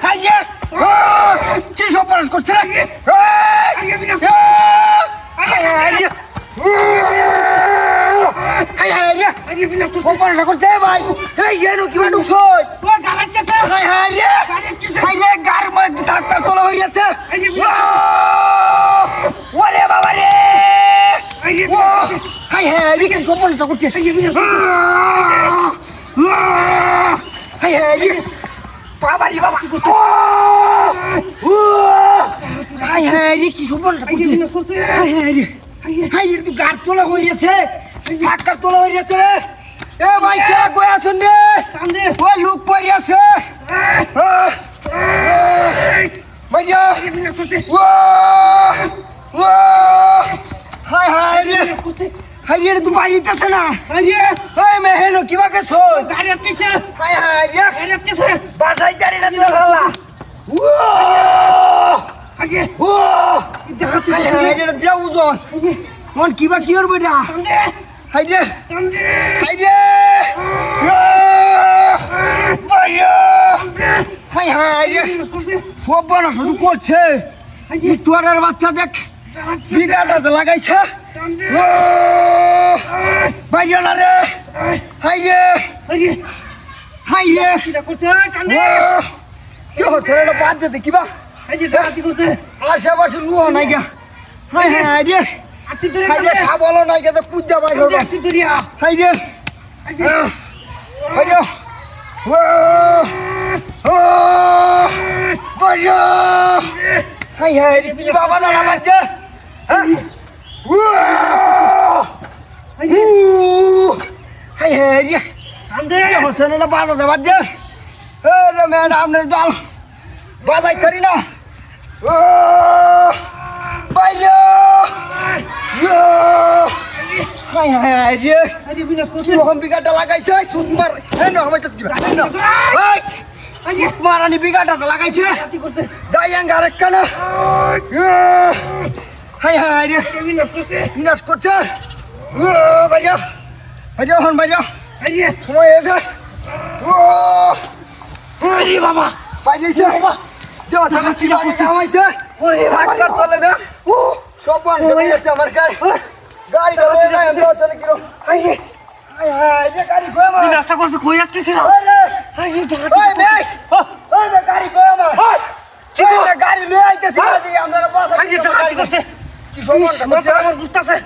হাইয়ে কি সর্বনাশ করছে রে সর্বনাশ করছে ভাই এই যেন কিবা ঢুকছো গার মধ্যে থাকতার তোলা হয়ে যাচ্ছে ওরে বাবা রে হাই হ্যাঁ কি সর্বনাশ করছে হাই হ্যাঁ বাবা রে বাবা হাই হ্যাঁ কি সর্বনাশ করছে হাই হ্যাঁ হাই রে তুই গার তোলা হয়ে যাচ্ছে থাকার তোলা হয়ে যাচ্ছে রে এ ভাই খেলা কই আছেন রে ওই লোক পড়ে আছে ভাইয়া ও ও হাই হাই রে হাই রে তুই বাইরেতেছ না ওই মেহেনো কিবা কেছো গাড়ি আটকেছে হাই হাই রে গাড়ি আটকেছে বাসায় গাড়ি না তুই হালা ও আগে ও হাই হাই রে যাও জন মন কিবা কি করবে না হাই রে হাই রে হাই হাই রে সব বড় শুধু করছে তোর বাচ্চা দেখ বিঘাটাতে লাগাইছে বাইরে না রে হাই রে হাই রে কি হচ্ছে রে বাদ যেতে কিবা আশেপাশে লুহ নাই গা হাই হাই রে হাই রে সাবল নাই গা কুদ্দা বাইর হলো হাই রে হাই রে হাই হাই রে কি বাবা দাঁড়া বাচ্চা হাই হাই রে হচ্ছে না বাধা দেবার যে ম্যাডাম জল বাধাই করি না বাইরে হাই হাই রে কিরকম বিঘাটা লাগাইছে সুন্দর মারানি বিঘাটাতে লাগাইছে দাইয়াঙ্গ আরেক কানা হাই হাই রে বিনাশ করছে বাইরে বাইরে হন বাইরে সময় এসে বাবা বাইরেছে কামাইছে চলে না সব হয়ে যাচ্ছে আমার গাড়ি গাড়িটা লয়ে না কিরকম গাড়ি কই আমার বিনাশটা করছে কই রাখতেছে না গাড়ি কই আমার গাড়ি লয়ে আইতেছি আমরা কি সমস্যা আমার বুঝতেছে